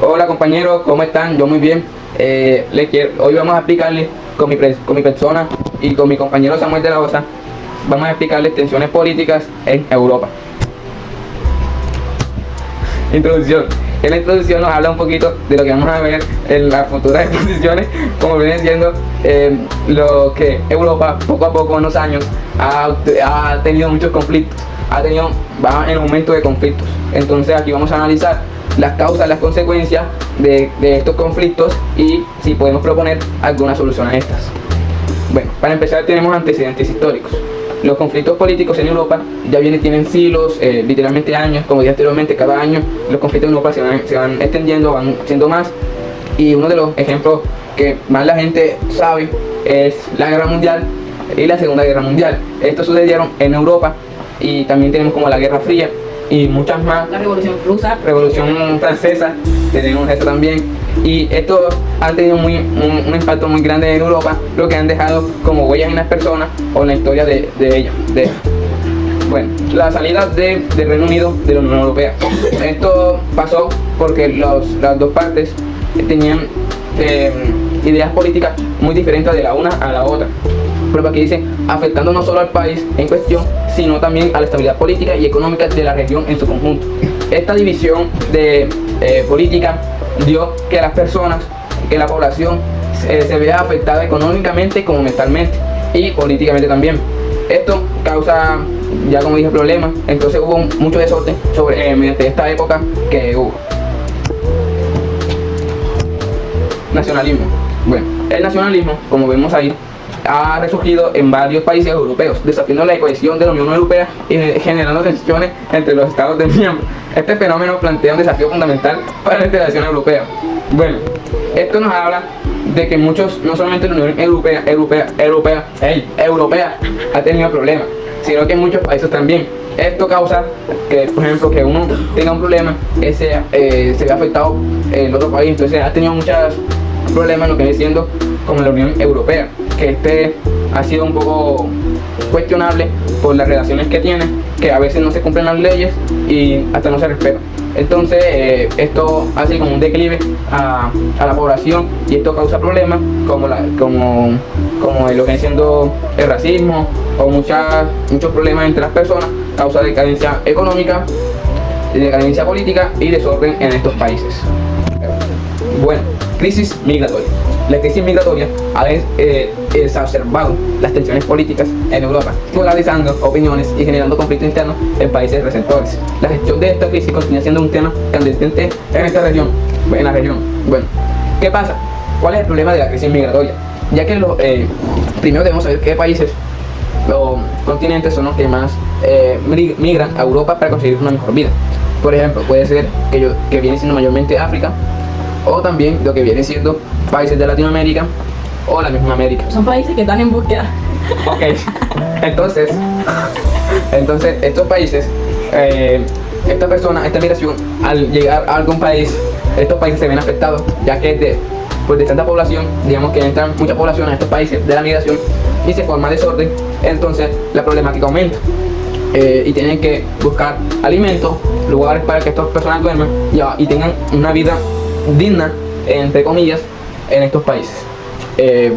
Hola compañeros, ¿cómo están? Yo muy bien. Hoy vamos a explicarles con mi persona y con mi compañero Samuel de la Osa, vamos a explicarles tensiones políticas en Europa. Introducción. En la introducción nos habla un poquito de lo que vamos a ver en las futuras exposiciones, como viene siendo lo que Europa poco a poco en los años ha tenido muchos conflictos, va en aumento de conflictos. Entonces aquí vamos a analizar las causas, las consecuencias de estos conflictos y si podemos proponer alguna solución a estas. Bueno, para empezar tenemos antecedentes históricos. Los conflictos políticos en Europa tienen siglos, literalmente años, como dije anteriormente, cada año los conflictos en Europa se van extendiendo, van siendo más. Y uno de los ejemplos que más la gente sabe es la Guerra Mundial y la Segunda Guerra Mundial. Estos sucedieron en Europa y también tenemos como la Guerra Fría y muchas más. La Revolución Rusa, Revolución Francesa, tenemos esto también. Y estos han tenido un impacto muy grande en Europa, lo que han dejado como huellas en las personas o en la historia de ellos. Bueno, la salida del Reino Unido de la Unión Europea. Esto pasó porque las dos partes tenían ideas políticas muy diferentes de la una a la otra. Pero aquí dice, afectando no solo al país en cuestión, sino también a la estabilidad política y económica de la región en su conjunto. Esta división de política dio que las personas, que la población se vea afectada económicamente como mentalmente y políticamente también. Esto causa, ya como dije, problemas. Entonces hubo mucho desorden mediante esta época que hubo. Nacionalismo. Bueno, el nacionalismo, como vemos ahí, ha resurgido en varios países europeos, desafiando la cohesión de la Unión Europea y generando tensiones entre los estados de miembros. Este fenómeno plantea un desafío fundamental para la integración europea. Bueno, esto nos habla de que muchos, no solamente la Unión Europea ha tenido problemas, sino que en muchos países también. Esto causa que, por ejemplo, que uno tenga un problema, se ve afectado en otro país. Entonces ha tenido muchos problemas, lo que viene siendo como la Unión Europea, que ha sido un poco cuestionable por las relaciones que tiene, que a veces no se cumplen las leyes y hasta no se respetan. Entonces esto hace como un declive a la población y esto causa problemas como lo que viene siendo el racismo o muchos problemas entre las personas, causa decadencia económica, decadencia política y desorden en estos países. Bueno, crisis migratoria. La crisis migratoria ha exacerbado las tensiones políticas en Europa, polarizando opiniones y generando conflictos internos en países receptores. La gestión de esta crisis continúa siendo un tema candente en esta región, Bueno, ¿qué pasa? ¿Cuál es el problema de la crisis migratoria? Ya que primero debemos saber qué países o continentes son los que más migran a Europa para conseguir una mejor vida. Por ejemplo, puede ser que viene siendo mayormente África, o también lo que viene siendo países de Latinoamérica o la misma América. son países que están en búsqueda. Ok, entonces estos países, esta migración, al llegar a algún país, estos países se ven afectados, ya que de tanta población, digamos que entran mucha población a estos países de la migración y se forma desorden, entonces la problemática aumenta. Y tienen que buscar alimentos, lugares para que estas personas duerman y tengan una vida digna, entre comillas, en estos países.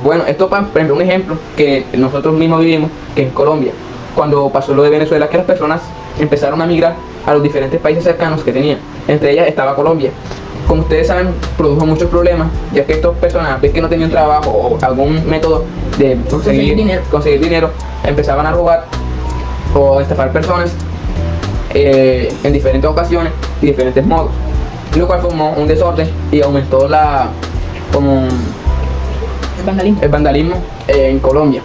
Bueno, esto por ejemplo un ejemplo que nosotros mismos vivimos, que en Colombia, cuando pasó lo de Venezuela, que las personas empezaron a migrar a los diferentes países cercanos que tenían, entre ellas estaba Colombia. Como ustedes saben, produjo muchos problemas, ya que estas personas, ves que no tenían trabajo o algún método de conseguir dinero, empezaban a robar o estafar personas en diferentes ocasiones y diferentes modos, lo cual formó un desorden y aumentó el vandalismo en Colombia,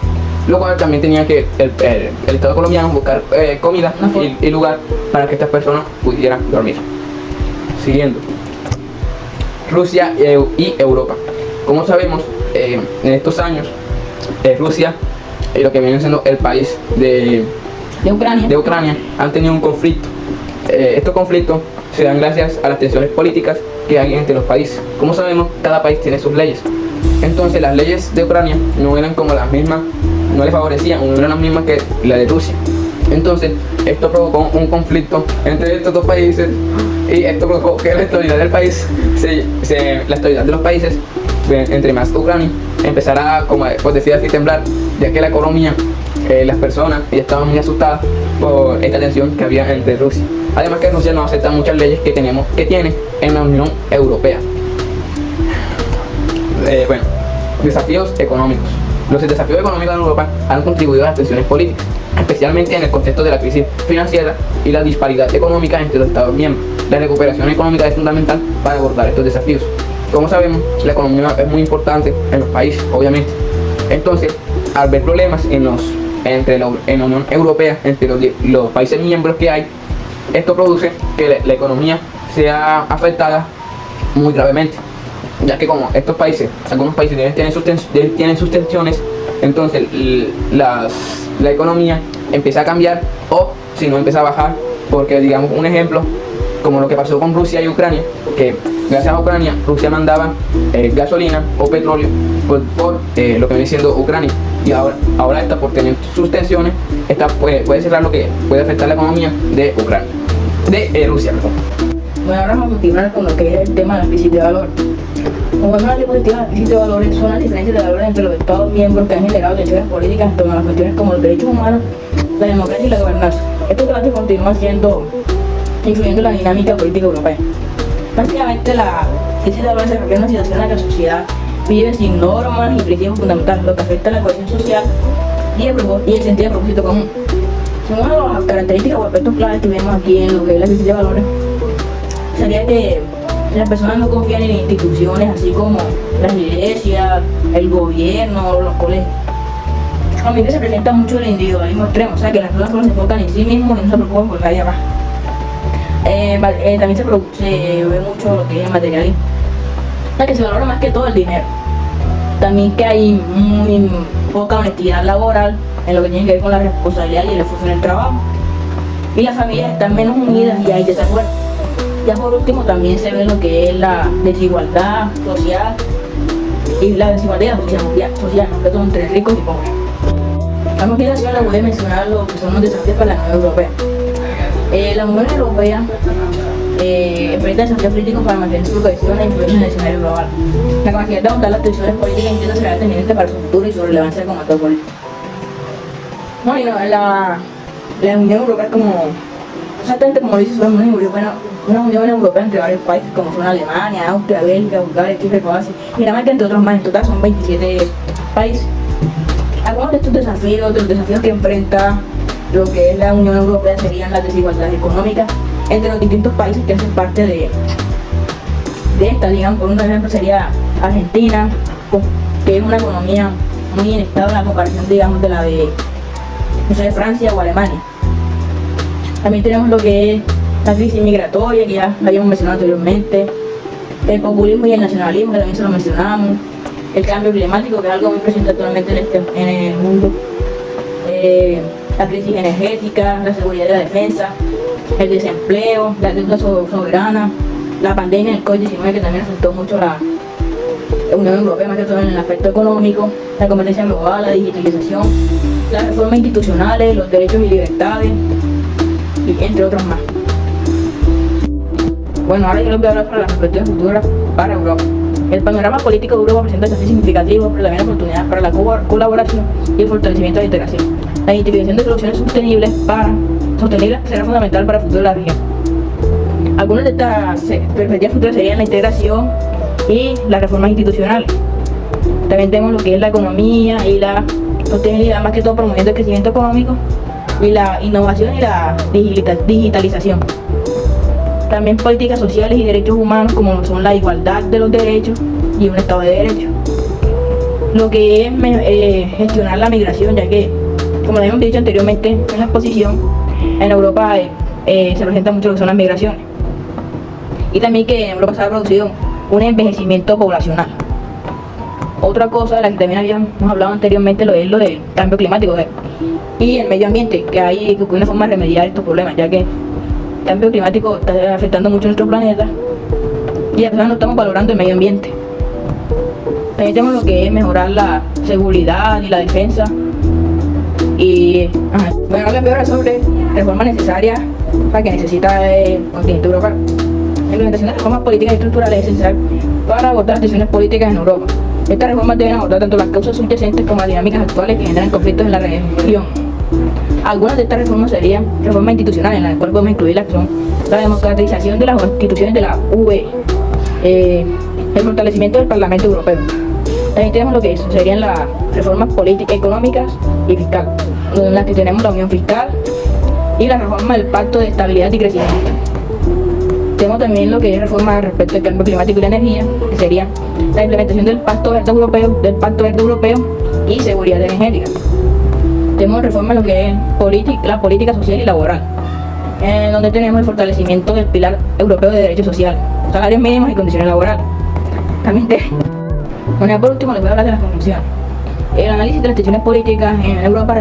lo cual también tenía que el Estado colombiano buscar comida y lugar para que estas personas pudieran dormir. Siguiendo, Rusia y Europa. Como sabemos, en estos años Rusia y lo que viene siendo el país de Ucrania han tenido un conflicto. Estos conflictos se dan gracias a las tensiones políticas que hay entre los países. Como sabemos, cada país tiene sus leyes. Entonces las leyes de Ucrania no eran como las mismas, no le favorecían, no eran las mismas que la de Rusia. Entonces esto provocó un conflicto entre estos dos países Y esto provocó que la estabilidad del país, la estabilidad de los países, entre más Ucrania, empezara, como pues decía así, temblar, ya que la economía, las personas ya estaban muy asustadas por esta tensión que había entre Rusia. Además que Rusia no acepta muchas leyes que tiene en la Unión Europea. Bueno, desafíos económicos. Los desafíos económicos en Europa han contribuido a las tensiones políticas, especialmente en el contexto de la crisis financiera y la disparidad económica entre los Estados miembros. La recuperación económica es fundamental para abordar estos desafíos. Como sabemos, la economía es muy importante en los países, obviamente. Entonces, al ver problemas en la Unión Europea, entre los países miembros que hay, esto produce que la economía sea afectada muy gravemente, ya que como estos países, algunos países tienen sus tensiones, entonces la economía empieza a cambiar, o si no empieza a bajar, porque digamos un ejemplo, como lo que pasó con Rusia y Ucrania, que gracias a Ucrania, Rusia mandaba gasolina o petróleo por lo que viene siendo Ucrania, y ahora esta, por tener sus tensiones, esta puede cerrar, lo que puede afectar la economía de Ucrania, de Rusia, perdón. Bueno, ahora vamos a continuar con lo que es el tema de la crisis de valor. Como es una diapositiva, la crisis de valores son las diferencias de valores entre los Estados miembros que han generado tensiones políticas en torno a las cuestiones como los derechos humanos, la democracia y la gobernanza. Estos debates continúan influyendo en la dinámica política europea. Básicamente, la crisis de valores se refiere a una situación en la que la sociedad vive sin normas y principios fundamentales, lo que afecta a la cohesión social y el sentido de propósito común. Una de las características o aspectos claves que vemos aquí en lo que es la crisis de valores sería que las personas no confían en instituciones así como las iglesias, el gobierno, los colegios. También se presenta mucho el individualismo extremo, o sea que las personas solo se enfocan en sí mismos y no se preocupan por nadie más. También se ve mucho lo que es el materialismo, o sea que se valora más que todo el dinero. También que hay muy poca honestidad laboral en lo que tiene que ver con la responsabilidad y el esfuerzo en el trabajo. Y las familias están menos unidas y hay desacuerdo. Ya por último también se ve lo que es la desigualdad social y la desigualdad social entre ricos y pobres. A continuación les voy a mencionar lo que son los desafíos para la Unión Europea. La Unión Europea enfrenta desafíos críticos para mantener su cohesión e influencia en el escenario global. La capacidad de abordar las tensiones políticas intenta ser determinante para su futuro y su relevancia como actor político. Bueno, y no, la Unión Europea es como, exactamente como dice su Unión Europea, una Unión Europea entre varios países como son Alemania, Austria, Bélgica, Bulgaria, Chipre, Croacia y Dinamarca, entre otros más. En total son 27 países. Algunos de estos desafíos, que enfrenta lo que es la Unión Europea, serían las desigualdades económicas entre los distintos países que hacen parte de esta. Digamos, por un ejemplo sería Argentina, que es una economía muy inestable en la comparación, digamos, de la de, no sé, Francia o Alemania. También tenemos lo que es la crisis migratoria, que ya la habíamos mencionado anteriormente, el populismo y el nacionalismo, que también se lo mencionamos, el cambio climático, que es algo muy presente actualmente en el mundo, la crisis energética, la seguridad y la defensa, el desempleo, la deuda soberana, la pandemia del COVID-19, que también afectó mucho a la Unión Europea, más que todo en el aspecto económico, la competencia global, la digitalización, las reformas institucionales, los derechos y libertades, y entre otros más. Bueno, ahora yo les voy a hablar sobre las perspectivas futuras para Europa. El panorama político de Europa presenta desafíos significativos, pero también oportunidades para la colaboración y el fortalecimiento de la integración. La identificación de soluciones sostenibles será fundamental para el futuro de la región. Algunas de estas perspectivas futuras serían la integración y las reformas institucionales. También tenemos lo que es la economía y la sostenibilidad, más que todo promoviendo el crecimiento económico y la innovación y la digitalización. También políticas sociales y derechos humanos, como son la igualdad de los derechos y un Estado de Derecho. Lo que es gestionar la migración, ya que, como lo habíamos dicho anteriormente en la exposición, en Europa se presenta mucho lo que son las migraciones. Y también que en Europa se ha producido un envejecimiento poblacional. Otra cosa de la que también habíamos hablado anteriormente es lo del cambio climático y el medio ambiente, que hay una forma de remediar estos problemas, ya que el cambio climático está afectando mucho nuestro planeta y a veces no estamos valorando el medio ambiente. También tenemos lo que es mejorar la seguridad y la defensa. Y bueno, ahora les voy a hablar sobre reformas necesarias para que necesita el continente europeo. implementación de reformas políticas y estructurales es esencial para abordar las tensiones políticas en Europa. Estas reformas deben abordar tanto las causas subyacentes como las dinámicas actuales que generan conflictos en la región. Algunas de estas reformas serían reformas institucionales, en las cuales podemos incluir la que son la democratización de las instituciones de la UE, el fortalecimiento del Parlamento Europeo. También tenemos lo que serían las reformas políticas, económicas y fiscales, en las que tenemos la unión fiscal y la reforma del Pacto de Estabilidad y Crecimiento. Tenemos también lo que es reforma respecto al cambio climático y la energía, que sería la implementación del Pacto Verde Europeo y seguridad energética. Tenemos reforma en lo que es la política social y laboral, en donde tenemos el fortalecimiento del pilar europeo de derechos sociales, salarios mínimos y condiciones laborales. También por último les voy a hablar de las conclusiones. El análisis de las tensiones políticas en Europa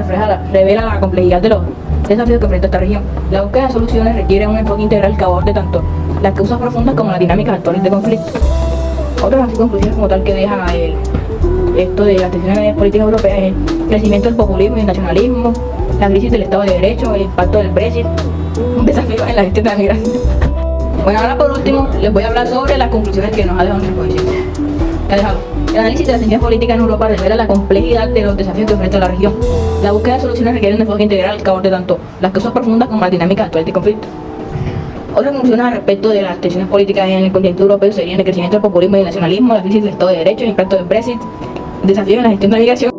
revela la complejidad de los desafíos que enfrenta esta región. La búsqueda de soluciones requiere un enfoque integral que aborde tanto las causas profundas como las dinámicas actuales de conflicto. Otras conclusiones como tal que deja esto de las tensiones políticas europeas es el crecimiento del populismo y el nacionalismo, la crisis del Estado de Derecho, el impacto del Brexit, un desafío en la gestión de la migración. Bueno, ahora por último les voy a hablar sobre las conclusiones que nos ha dejado nuestra exposición. El análisis de las tensiones políticas en Europa revela la complejidad de los desafíos que enfrenta la región. La búsqueda de soluciones requiere un enfoque integral que aborde tanto las causas profundas como las dinámicas actuales de conflicto. Otras conclusiones al respecto de las tensiones políticas en el continente europeo serían el crecimiento del populismo y el nacionalismo, la crisis del Estado de Derecho, el impacto del Brexit, desafíos en la gestión de la migración